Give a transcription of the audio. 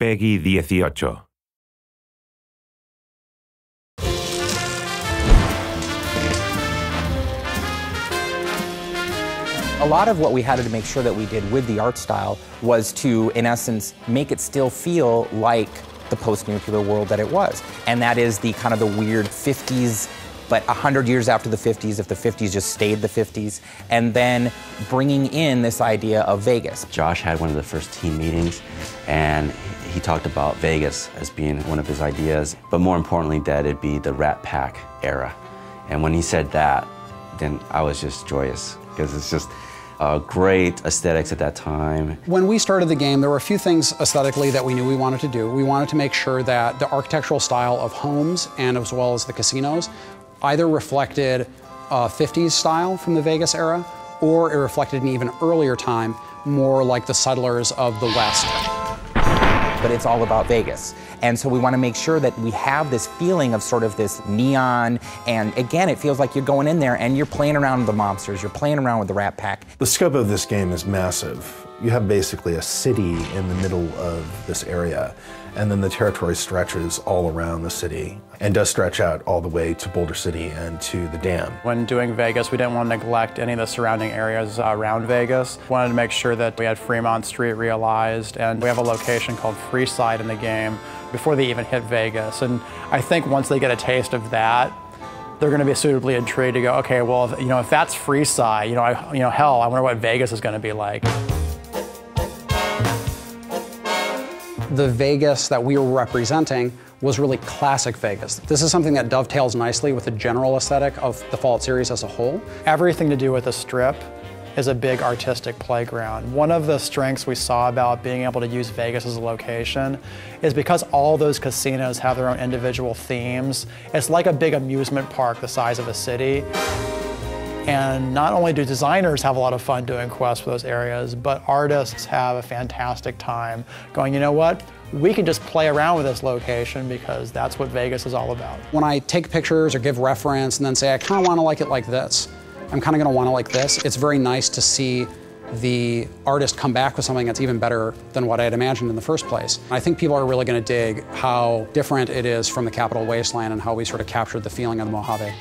Peggy 18. A lot of what we had to make sure that we did with the art style was to, in essence, make it still feel like the post-nuclear world that it was. And that is the kind of the weird 50s, but 100 years after the 50s, if the 50s just stayed the 50s, and then bringing in this idea of Vegas. Josh had one of the first team meetings, and he talked about Vegas as being one of his ideas, but more importantly, that it'd be the Rat Pack era. And when he said that, then I was just joyous, because it's just great aesthetics at that time. When we started the game, there were a few things aesthetically that we knew we wanted to do. We wanted to make sure that the architectural style of homes and as well as the casinos either reflected 50s style from the Vegas era, or it reflected an even earlier time, more like the settlers of the West. But it's all about Vegas. And so we want to make sure that we have this feeling of sort of this neon, and again, it feels like you're going in there and you're playing around with the mobsters, you're playing around with the Rat Pack. The scope of this game is massive. You have basically a city in the middle of this area, and then the territory stretches all around the city and does stretch out all the way to Boulder City and to the dam. When doing Vegas, we didn't want to neglect any of the surrounding areas around Vegas. We wanted to make sure that we had Fremont Street realized, and we have a location called Freeside in the game before they even hit Vegas. And I think once they get a taste of that, they're going to be suitably intrigued to go, okay, well, if that's Freeside, hell, I wonder what Vegas is going to be like. The Vegas that we were representing was really classic Vegas. This is something that dovetails nicely with the general aesthetic of the Fallout series as a whole. Everything to do with the Strip is a big artistic playground. One of the strengths we saw about being able to use Vegas as a location is because all those casinos have their own individual themes. It's like a big amusement park the size of a city. And not only do designers have a lot of fun doing quests for those areas, but artists have a fantastic time going, you know what? We can just play around with this location because that's what Vegas is all about. When I take pictures or give reference and then say, I kind of want to like it like this, I'm kind of going to want to like this, it's very nice to see the artist come back with something that's even better than what I had imagined in the first place. I think people are really going to dig how different it is from the Capital Wasteland and how we sort of captured the feeling of the Mojave.